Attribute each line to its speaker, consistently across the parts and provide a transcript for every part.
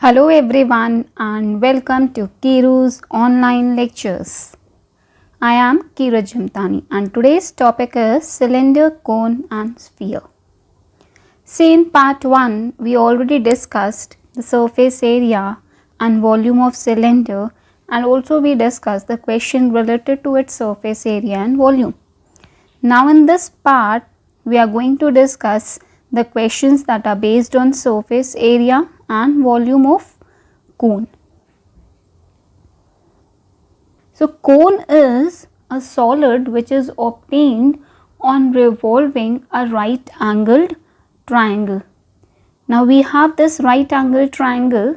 Speaker 1: Hello everyone and welcome to Kiru's online lectures. I am Kiru Jimtani and today's topic is cylinder, cone and sphere. See, in part 1 we already discussed the surface area and volume of cylinder, and also we discussed the question related to its surface area and volume. Now in this part we are going to discuss the questions that are based on surface area and volume of cone. So cone is a solid which is obtained on revolving a right angled triangle. Now we have this right angled triangle,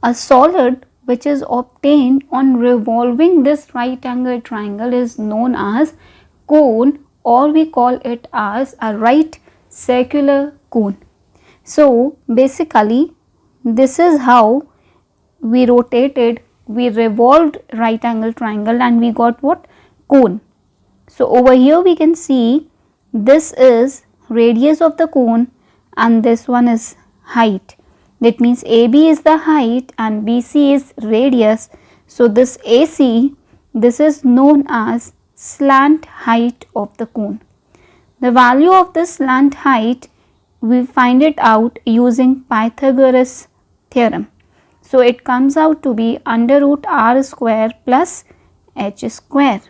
Speaker 1: a solid which is obtained on revolving this right angled triangle is known as cone, or we call it as a right circular cone. So basically this is how we revolved right angle triangle and we got what? Cone. So over here we can see this is radius of the cone and this one is height. That means AB is the height and BC is radius. So this AC, this is known as slant height of the cone. The value of this slant height we find it out using Pythagoras theorem. So it comes out to be under root r square plus h square.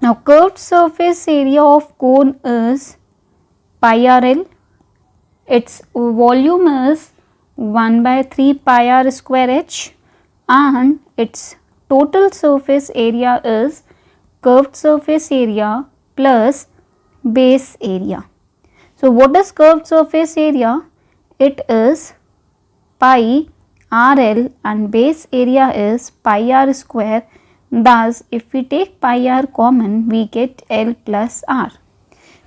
Speaker 1: Now curved surface area of cone is pi rl. Its volume is 1 by 3 pi r square h and its total surface area is curved surface area plus base area. So what is curved surface area? It is pi rl and base area is pi r square. Thus if we take pi r common we get L plus r.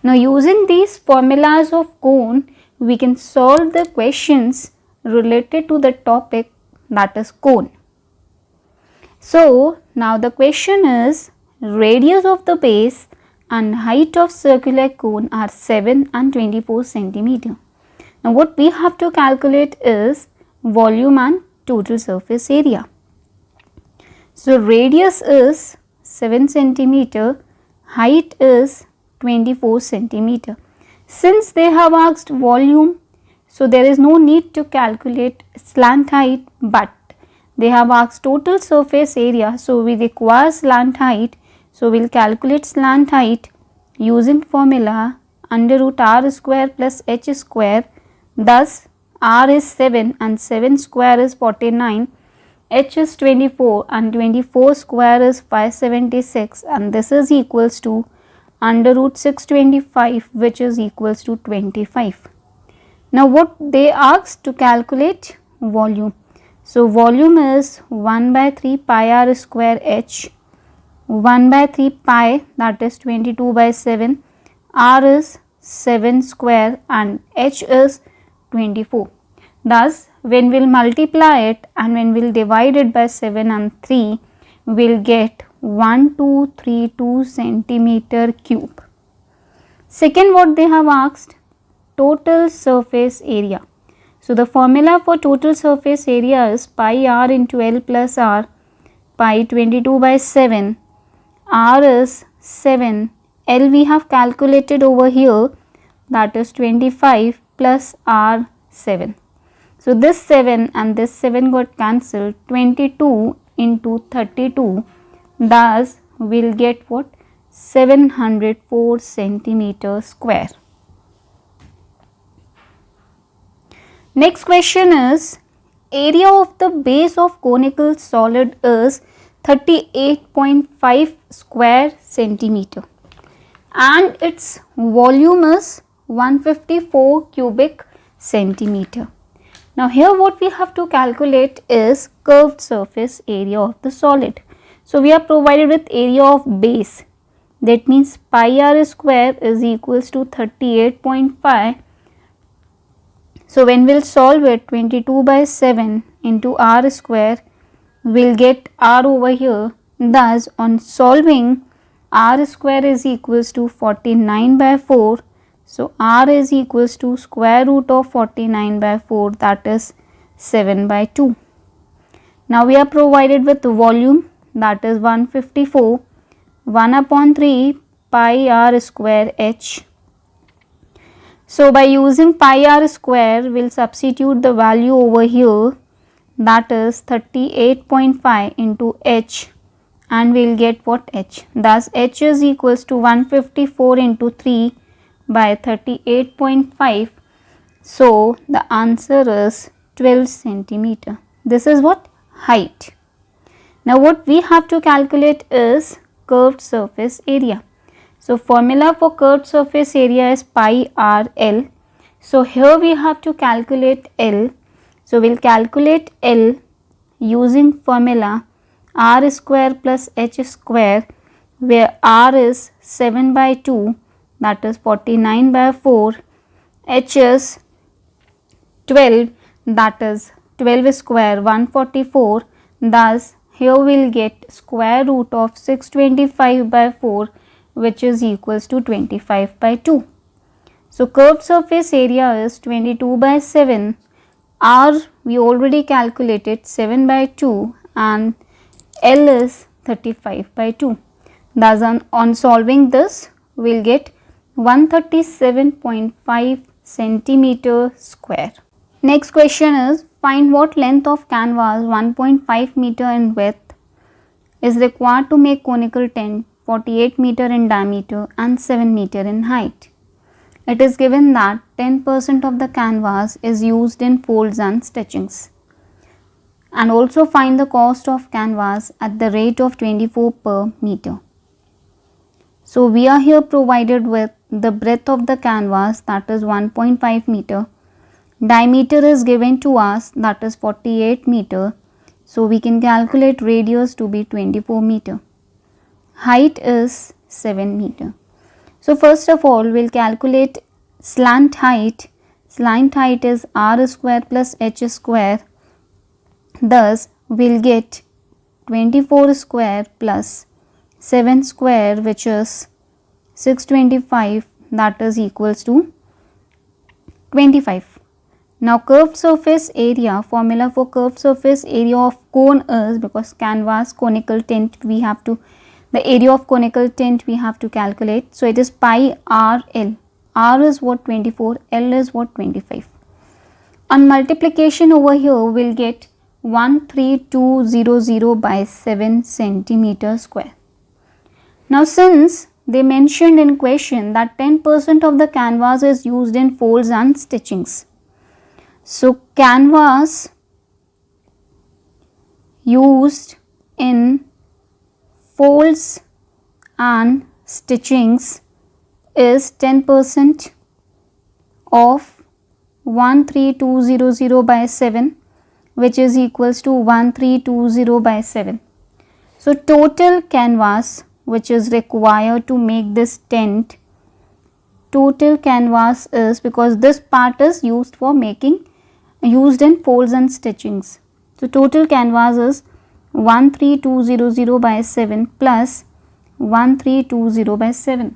Speaker 1: Now using these formulas of cone we can solve the questions related to the topic, that is cone. So now the question is radius of the base and height of circular cone are 7 and 24 centimeter. Now what we have to calculate is volume and total surface area. So radius is 7 centimeter, height is 24 centimeter. Since they have asked volume, so there is no need to calculate slant height, but they have asked total surface area, so we require slant height. So we will calculate slant height using formula under root r square plus h square. Thus r is 7 and 7 square is 49, h is 24 and 24 square is 576, and this is equals to under root 625, which is equals to 25. Now what they asked to calculate volume. So volume is 1 by 3 pi r square h, 1 by 3 pi, that is 22 by 7, r is 7 square and h is 24. Thus when we will multiply it and when we will divide it by 7 and 3, we will get 1232 centimeter cube. Second, what they have asked, total surface area. So the formula for total surface area is pi r into L plus r, pi 22 by 7, r is 7, L we have calculated over here, that is 25 plus r 7. So this 7 and this 7 got cancelled, 22 into 32, thus we will get what? 704 centimeter square. Next question is area of the base of conical solid is 38.5 square centimeter and its volume is 154 cubic centimeter. Now here what we have to calculate is curved surface area of the solid. So we are provided with area of base, that means pi r square is equals to 38.5. So when we will solve it, 22 by 7 into r square, we will get r over here. Thus on solving, r square is equals to 49 by 4, So R is equals to square root of 49 by 4, that is 7 by 2. Now we are provided with volume, that is 154, 1 upon 3 pi r square h. So by using pi r square, we will substitute the value over here, that is 38.5 into h, and we will get what h. Thus h is equals to 154 into 3 by 38.5. So the answer is 12 centimeter. This is what? Height. Now what we have to calculate is curved surface area. So formula for curved surface area is pi r L. So here we have to calculate L. So we will calculate L using formula r square plus h square, where r is 7 by 2, that is 49 by 4, h is 12, that is 12 square 144. Thus here we will get square root of 625 by 4, which is equals to 25 by 2. So curved surface area is 22 by 7. R we already calculated 7 by 2 and L is 35 by 2. Thus on solving this, we will get 137.5 centimeter square. Next question is, find what length of canvas 1.5 meter in width is required to make conical tent 48 meter in diameter and 7 meter in height. It is given that 10% of the canvas is used in folds and stitchings. And also find the cost of canvas at the rate of 24 per meter. So we are here provided with the breadth of the canvas, that is 1.5 meter. Diameter is given to us, that is 48 meter. So we can calculate radius to be 24 meter. Height is 7 meter. So first of all, we will calculate slant height. Slant height is r square plus h square. Thus we will get 24 square plus 7 square, which is 625, that is equals to 25. Now curved surface area, formula for curved surface area of cone is, because canvas conical tent we have to, the area of conical tent we have to calculate. So it is pi r L. R is what? 24, L is what? 25. On multiplication over here, we will get 13200 by 7 centimeter square. Now since they mentioned in question that 10% of the canvas is used in folds and stitchings. So canvas used in folds and stitchings is 10% of 13200 by 7, which is equals to 1320 by 7. So total canvas which is required to make this tent, total canvas is, because this part is used for making, used in folds and stitchings. So total canvas is 13200 by 7 plus 1320 by 7.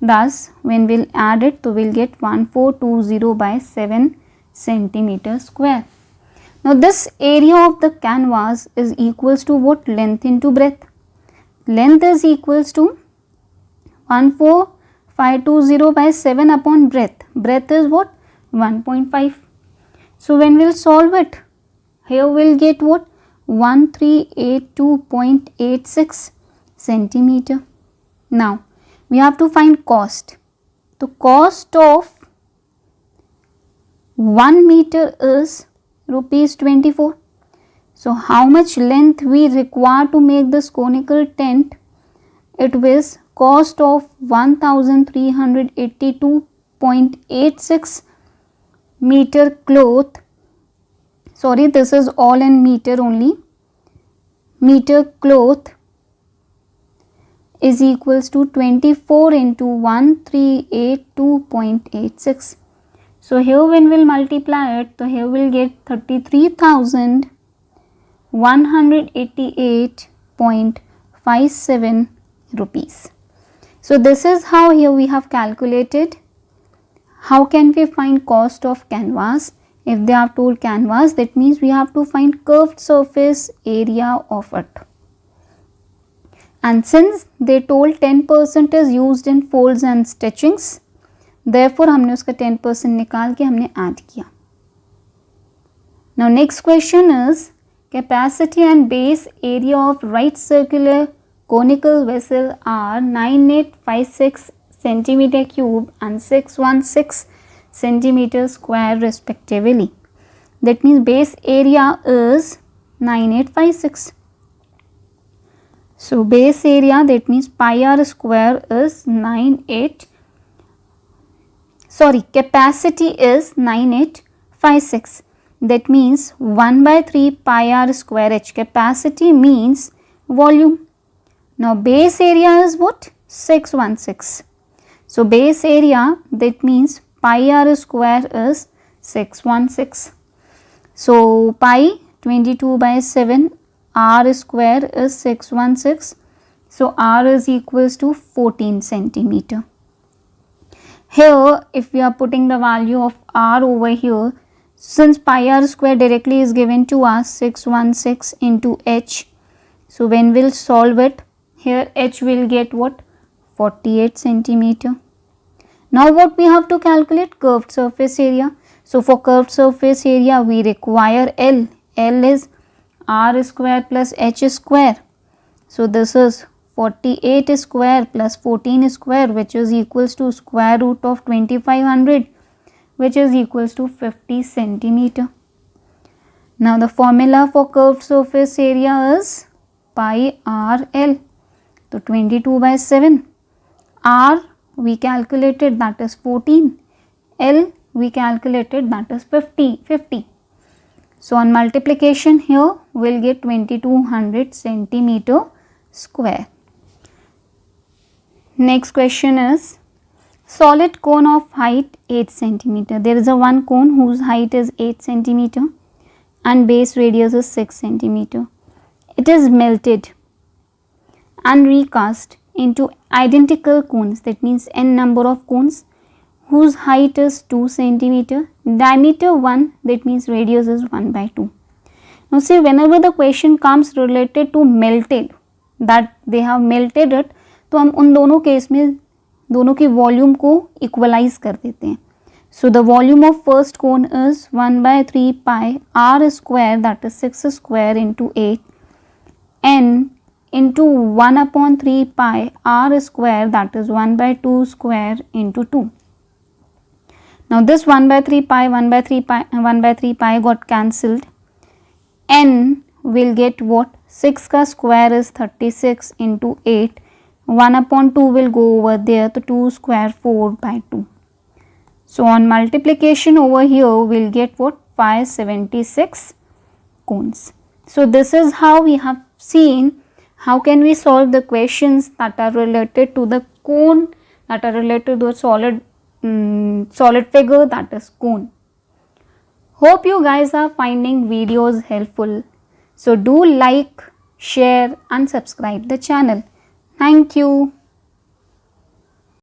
Speaker 1: Thus when we will add it, so we will get 1420 by 7 centimeter square. Now this area of the canvas is equals to what? Length into breadth. Length is equals to 14520 by 7 upon breadth. Breadth is what? 1.5. So when we will solve it, here we will get what? 1382.86 centimeter. Now we have to find cost. The cost of 1 meter is rupees 24. So how much length we require to make this conical tent? It was cost of 1382.86 meter cloth. Sorry, this is all in meter only. Meter cloth is equals to 24 into 1382.86. So here when we will multiply it, so here we will get 33,188.57 rupees. So this is how here we have calculated How can we find cost of canvas? If they have told canvas, that means we have to find curved surface area of it. And since they told 10% is used in folds and stitchings, therefore हमने उसका 10% निकाल के हमने add किया. Now next question is capacity and base area of right circular conical vessel are 9856 centimeter cube and 616 centimeter square respectively. That means base area is 9856. So base area, that means pi r square is capacity is 9856. That means 1 by 3 pi r square h. Capacity means volume. Now base area is what? 616. So base area, that means pi r square is 616. So pi 22 by 7, r square is 616. So r is equals to 14 centimeter. Here if we are putting the value of r over here, since pi r square directly is given to us 616 into h. So when we'll solve it, here h will get what? 48 centimeter. Now what we have to calculate? Curved surface area. So for curved surface area we require L. L is r square plus h square. So this is 48 square plus 14 square, which is equals to square root of 2500, which is equals to 50 centimeter. Now the formula for curved surface area is pi r L. So 22 by 7, r we calculated, that is 14, L we calculated, that is 50. So on multiplication here we will get 2200 centimeter square. Next question is solid cone of height 8 centimeter. There is a one cone whose height is 8 centimeter and base radius is 6 centimeter. It is melted and recast into identical cones, that means n number of cones whose height is 2 centimeter, diameter 1, that means radius is 1 by 2. Now see, whenever the question comes related to melted, that they have melted it, तो हम उन दोनों case में दोनों की volume को equalise कर देते हैं. So the volume of first cone is 1 by 3 pi r square, that is 6 square into 8, n into 1 upon 3 pi r square, that is 1 by 2 square into 2. Now this 1 by 3 pi got cancelled. N will get what? 6 ka square is 36 into 8. 1 upon 2 will go over there, so 2 square 4 by 2. So on multiplication over here we will get what? 576 cones. So this is how we have seen how can we solve the questions that are related to the cone, that are related to a solid figure, that is cone. Hope you guys are finding videos helpful. So do like, share and subscribe the channel. Thank you.